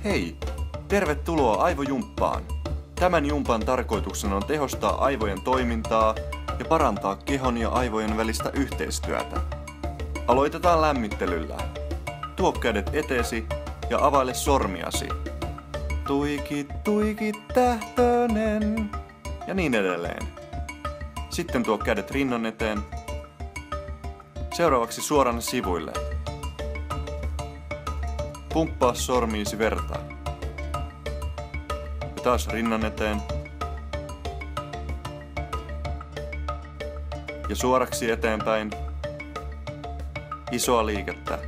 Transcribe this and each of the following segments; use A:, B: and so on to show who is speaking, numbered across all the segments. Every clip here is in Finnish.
A: Hei! Tervetuloa Aivojumppaan! Tämän jumpan tarkoituksena on tehostaa aivojen toimintaa ja parantaa kehon ja aivojen välistä yhteistyötä. Aloitetaan lämmittelyllä. Tuo kädet eteesi ja availe sormiasi. Tuiki, tuiki, tähtönen. Ja niin edelleen. Sitten tuo kädet rinnan eteen. Seuraavaksi suorana sivuille. Pumppaa sormiisi verta. Ja taas rinnan eteen. Ja suoraksi eteenpäin. Isoa liikettä.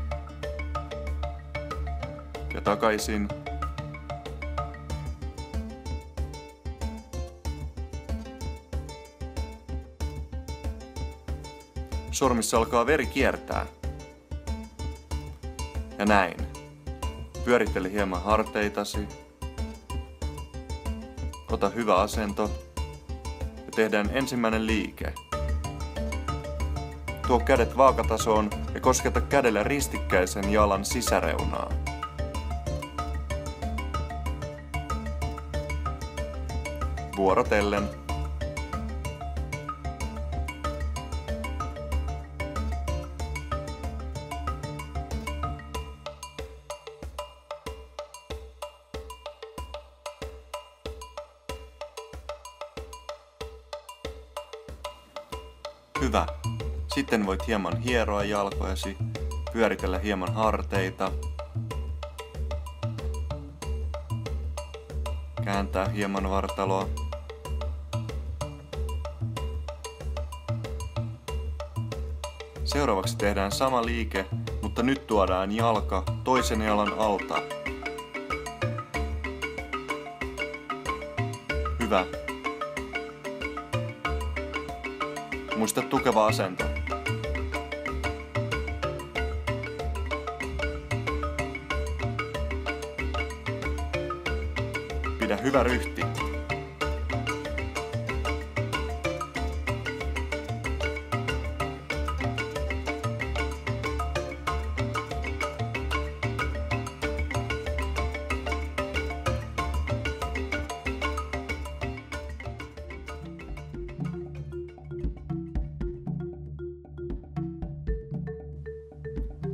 A: Ja takaisin. Sormissa alkaa veri kiertää. Ja näin. Pyörittele hieman harteitasi. Ota hyvä asento. Ja tehdään ensimmäinen liike. Tuo kädet vaakatasoon ja kosketa kädellä ristikkäisen jalan sisäreunaa. Vuorotellen. Hyvä. Sitten voit hieman hieroa jalkojasi, pyöritellä hieman harteita, kääntää hieman vartaloa. Seuraavaksi tehdään sama liike, mutta nyt tuodaan jalka toisen jalan alta. Hyvä. Muista tukeva asento. Pidä hyvä ryhti.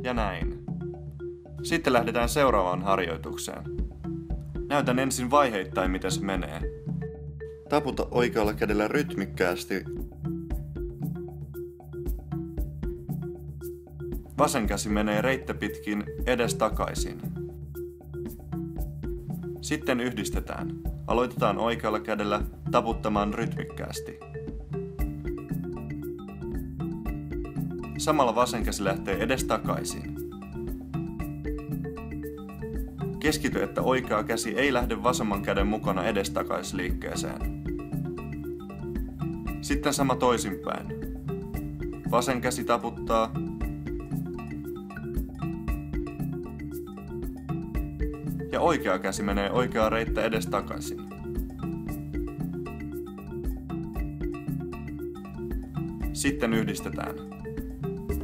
A: Ja näin. Sitten lähdetään seuraavaan harjoitukseen. Näytän ensin vaiheittain, miten se menee. Taputa oikealla kädellä rytmikkäästi. Vasen käsi menee reittä pitkin edestakaisin. Sitten yhdistetään. Aloitetaan oikealla kädellä taputtamaan rytmikkäästi. Samalla vasen käsi lähtee edestakaisin. Keskity, että oikea käsi ei lähde vasemman käden mukana edestakaisliikkeeseen. Sitten sama toisinpäin. Vasen käsi taputtaa. Ja oikea käsi menee oikeaa reittä edestakaisin. Sitten yhdistetään.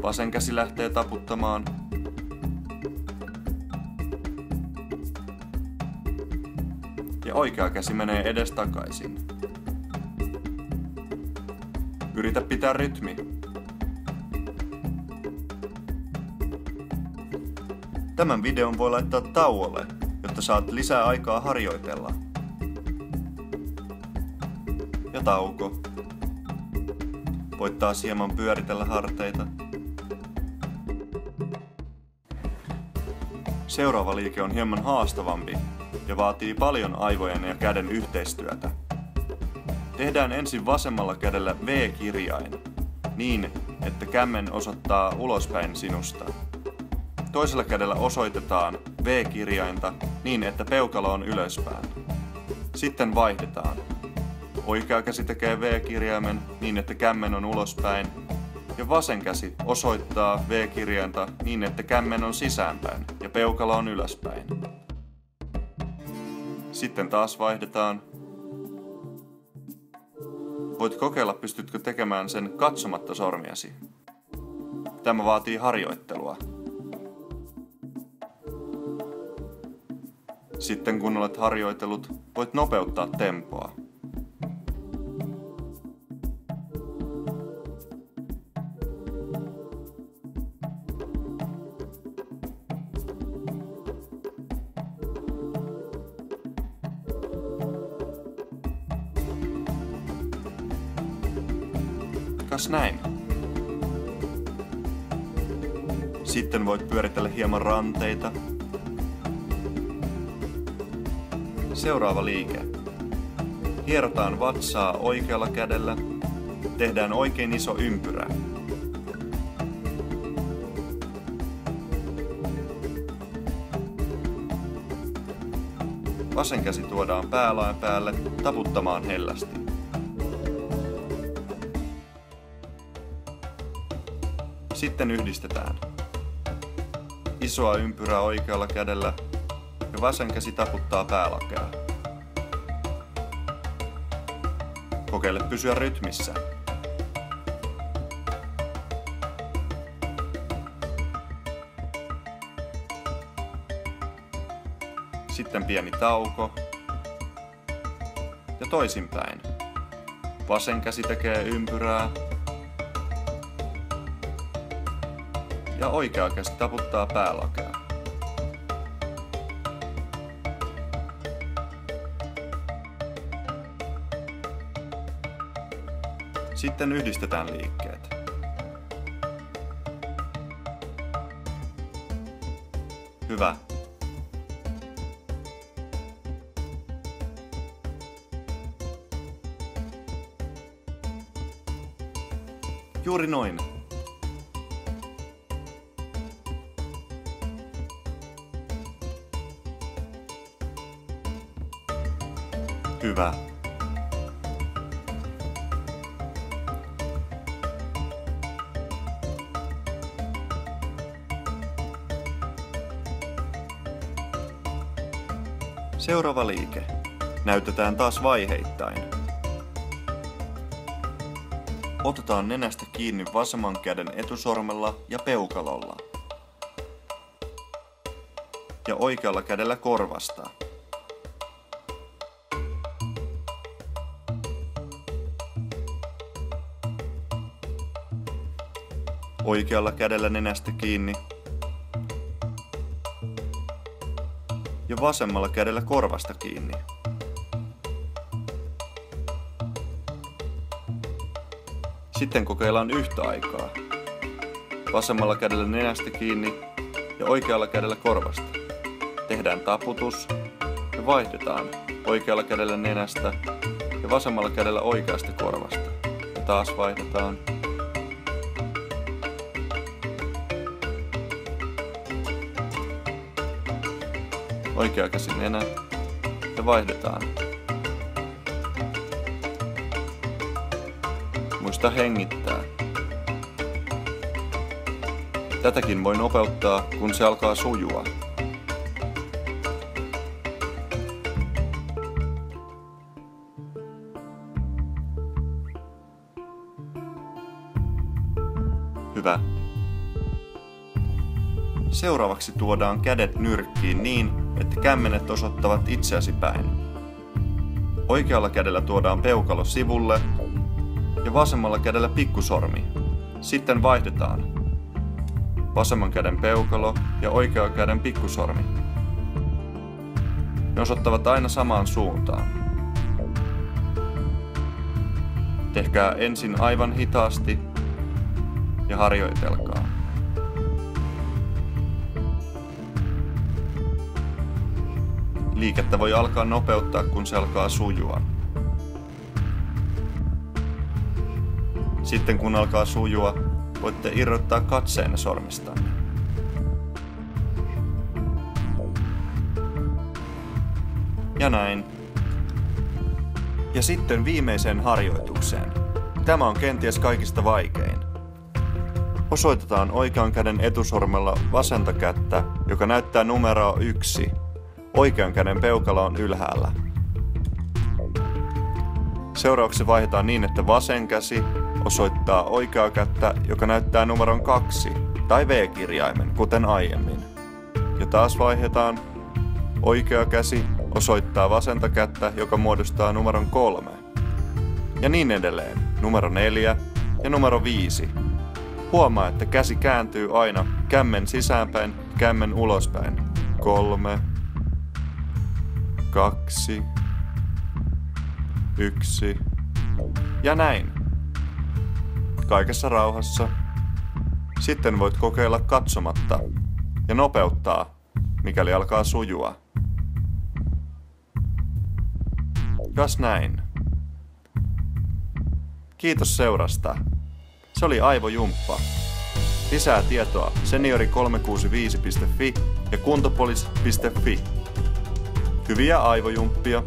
A: Vasen käsi lähtee taputtamaan. Ja oikea käsi menee edestakaisin. Yritä pitää rytmi. Tämän videon voi laittaa tauolle, jotta saat lisää aikaa harjoitella. Ja tauko. Voit taas hieman pyöritellä harteita. Seuraava liike on hieman haastavampi ja vaatii paljon aivojen ja käden yhteistyötä. Tehdään ensin vasemmalla kädellä V-kirjain, niin että kämmen osoittaa ulospäin sinusta. Toisella kädellä osoitetaan V-kirjainta niin, että peukalo on ylöspäin. Sitten vaihdetaan. Oikea käsi tekee V-kirjaimen niin, että kämmen on ulospäin. Ja vasen käsi osoittaa V-kirjainta niin, että kämmen on sisäänpäin ja peukalo on ylöspäin. Sitten taas vaihdetaan. Voit kokeilla, pystytkö tekemään sen katsomatta sormiasi. Tämä vaatii harjoittelua. Sitten kun olet harjoitellut, voit nopeuttaa tempoa. Kas näin. Sitten voit pyöritellä hieman ranteita. Seuraava liike. Hierotaan vatsaa oikealla kädellä. Tehdään oikein iso ympyrä. Vasen käsi tuodaan päälaen päälle taputtamaan hellästi. Sitten yhdistetään. Isoa ympyrää oikealla kädellä ja vasen käsi taputtaa päälakea. Kokeile pysyä rytmissä. Sitten pieni tauko. Ja toisinpäin. Vasen käsi tekee ympyrää. Ja oikea käsi taputtaa päälakea. Sitten yhdistetään liikkeet. Hyvä. Juuri noin. Hyvä. Seuraava liike. Näytetään taas vaiheittain. Otetaan nenästä kiinni vasemman käden etusormella ja peukalolla. Ja oikealla kädellä korvasta. Oikealla kädellä nenästä kiinni. Ja vasemmalla kädellä korvasta kiinni. Sitten kokeillaan yhtä aikaa. Vasemmalla kädellä nenästä kiinni ja oikealla kädellä korvasta. Tehdään taputus ja vaihdetaan oikealla kädellä nenästä ja vasemmalla kädellä oikeasta korvasta. Ja taas vaihdetaan. Oikea käsi nenä ja vaihdetaan. Muista hengittää. Tätäkin voi nopeuttaa, kun se alkaa sujua. Hyvä. Seuraavaksi tuodaan kädet nyrkkiin niin, että kämmenet osoittavat itseäsi päin. Oikealla kädellä tuodaan peukalo sivulle ja vasemmalla kädellä pikkusormi. Sitten vaihdetaan. Vasemman käden peukalo ja oikean käden pikkusormi. Ne osoittavat aina samaan suuntaan. Tehkää ensin aivan hitaasti ja harjoitelkaa. Liikettä voi alkaa nopeuttaa, kun se alkaa sujua. Sitten kun alkaa sujua, voitte irrottaa katseenne sormistanne. Ja näin. Ja sitten viimeiseen harjoitukseen. Tämä on kenties kaikista vaikein. Osoitetaan oikean käden etusormella vasenta kättä, joka näyttää numeroa 1. Oikean käden peukalo on ylhäällä. Seuraavaksi vaihdetaan niin, että vasen käsi osoittaa oikeaa kättä, joka näyttää numeron 2 tai V-kirjaimen, kuten aiemmin. Ja taas vaihdetaan. Oikea käsi osoittaa vasenta kättä, joka muodostaa numeron 3. Ja niin edelleen, numero 4 ja numero 5. Huomaa, että käsi kääntyy aina kämmen sisäänpäin, kämmen ulospäin. 3, 2, 1 ja näin. Kaikessa rauhassa. Sitten voit kokeilla katsomatta ja nopeuttaa, mikäli alkaa sujua. Kas näin. Kiitos seurasta. Se oli Aivojumppa. Lisää tietoa seniori365.fi ja kuntopolis.fi. Hyviä aivojumppia!